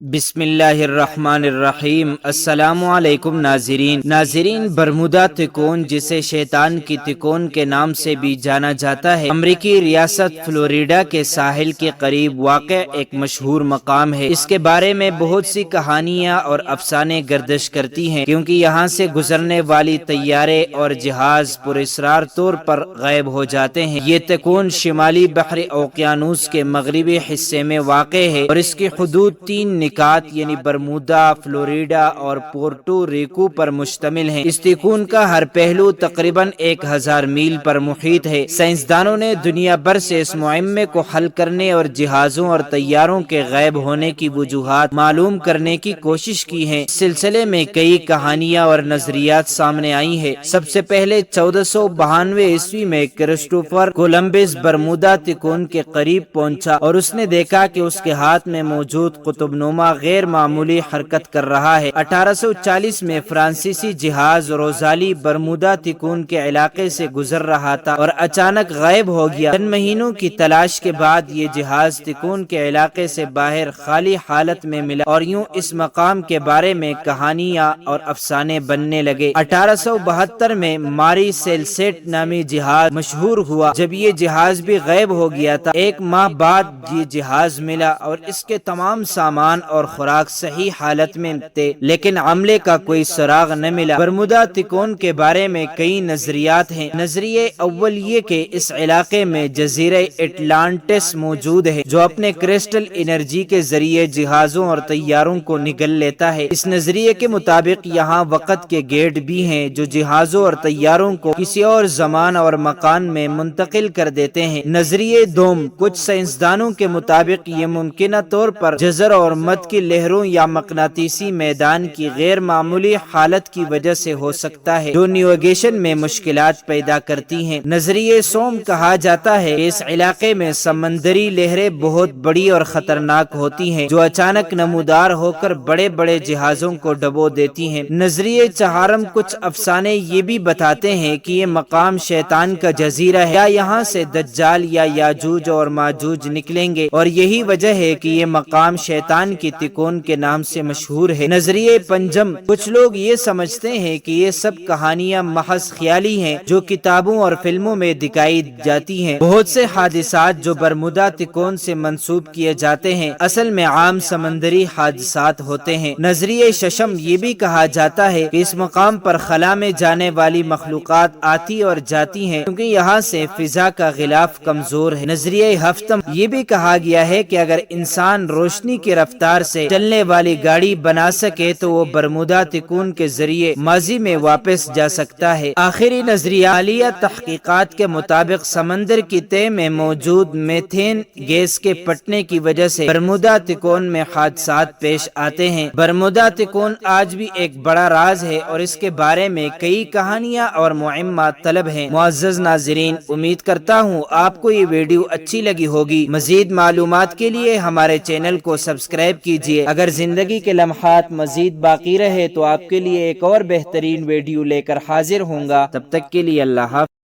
بسم اللہ الرحمن الرحیم۔ السلام علیکم ناظرین، برمودا تکون جسے شیطان کی تکون کے نام سے بھی جانا جاتا ہے، امریکی ریاست فلوریڈا کے ساحل کے قریب واقع ایک مشہور مقام ہے۔ اس کے بارے میں بہت سی کہانیاں اور افسانے گردش کرتی ہیں، کیونکہ یہاں سے گزرنے والی طیارے اور جہاز پراسرار طور پر غائب ہو جاتے ہیں۔ یہ تکون شمالی بحر اوقیانوس کے مغربی حصے میں واقع ہے اور اس کی حدود 3 نکات یعنی برمودا، فلوریڈا اور پورٹو ریکو پر مشتمل ہیں۔ اس تکون کا ہر پہلو تقریباً 1000 میل پر محیط ہے۔ سائنسدانوں نے دنیا بھر سے اس معمے کو حل کرنے اور جہازوں اور طیاروں کے غائب ہونے کی وجوہات معلوم کرنے کی کوشش کی ہے۔ اس سلسلے میں کئی کہانیاں اور نظریات سامنے آئی ہیں۔ سب سے پہلے 1492 عیسوی میں کرسٹوفر کولمبس برمودا تکون کے قریب پہنچا اور اس نے دیکھا کہ اس کے ہاتھ میں موجود قطب نما غیر معمولی حرکت کر رہا ہے۔ 1840 میں فرانسیسی جہاز روزالی برمودا تکون کے علاقے سے گزر رہا تھا اور اچانک غائب ہو گیا۔ چند مہینوں کی تلاش کے بعد یہ جہاز تکون کے علاقے سے باہر خالی حالت میں ملا اور یوں اس مقام کے بارے میں کہانیاں اور افسانے بننے لگے۔ 1872 میں ماری سیلسیٹ نامی جہاز مشہور ہوا۔ جب یہ جہاز بھی غائب ہو گیا تھا، 1 ماہ بعد یہ جہاز ملا اور اس کے تمام سامان اور خوراک صحیح حالت میں تھے، لیکن عملے کا کوئی سراغ نہ ملا۔ برمودا تکون کے بارے میں کئی نظریات ہیں۔ نظریہ اول یہ کہ اس علاقے میں جزیرہ اٹلانٹس موجود ہے جو اپنے کرسٹل انرجی کے ذریعے جہازوں اور طیاروں کو نگل لیتا ہے۔ اس نظریے کے مطابق یہاں وقت کے گیٹ بھی ہیں جو جہازوں اور طیاروں کو کسی اور زمان اور مکان میں منتقل کر دیتے ہیں۔ نظریہ دوم، کچھ سائنسدانوں کے مطابق یہ ممکنہ طور پر جزر اور مد کی لہروں یا مقناطیسی میدان کی غیر معمولی حالت کی وجہ سے ہو سکتا ہے جو نیویگیشن میں مشکلات پیدا کرتی ہیں۔ نظریہ سوم کہا جاتا ہے کہ اس علاقے میں سمندری لہریں بہت بڑی اور خطرناک ہوتی ہیں جو اچانک نمودار ہو کر بڑے بڑے جہازوں کو ڈبو دیتی ہیں۔ نظریہ چہارم، کچھ افسانے یہ بھی بتاتے ہیں کہ یہ مقام شیطان کا جزیرہ ہے یا یہاں سے دجال یا یاجوج اور ماجوج نکلیں گے اور یہی وجہ ہے کہ یہ مقام شیطان کی تکون کے نام سے مشہور ہے۔ نظریہ پنجم، کچھ لوگ یہ سمجھتے ہیں کہ یہ سب کہانیاں محض خیالی ہیں جو کتابوں اور فلموں میں دکھائی جاتی ہیں۔ بہت سے حادثات جو برمودا تکون سے منسوب کیے جاتے ہیں اصل میں عام سمندری حادثات ہوتے ہیں۔ نظریہ ششم، یہ بھی کہا جاتا ہے کہ اس مقام پر خلا میں جانے والی مخلوقات آتی اور جاتی ہیں کیونکہ یہاں سے فضا کا غلاف کمزور ہے۔ نظریہ ہفتم، یہ بھی کہا گیا ہے کہ اگر انسان روشنی کی رفتار سے چلنے والی گاڑی بنا سکے تو وہ برمودا تکون کے ذریعے ماضی میں واپس جا سکتا ہے۔ آخری نظریہ، حالیہ تحقیقات کے مطابق سمندر کی تہہ میں موجود میتھین گیس کے پھٹنے کی وجہ سے برمودا تکون میں حادثات پیش آتے ہیں۔ برمودا تکون آج بھی ایک بڑا راز ہے اور اس کے بارے میں کئی کہانیاں اور معمات طلب ہیں۔ معزز ناظرین، امید کرتا ہوں آپ کو یہ ویڈیو اچھی لگی ہوگی۔ مزید معلومات کے لیے ہمارے چینل کو سبسکرائب کیجیے۔ اگر زندگی کے لمحات مزید باقی رہے تو آپ کے لیے ایک اور بہترین ویڈیو لے کر حاضر ہوں گا۔ تب تک کے لیے اللہ حافظ۔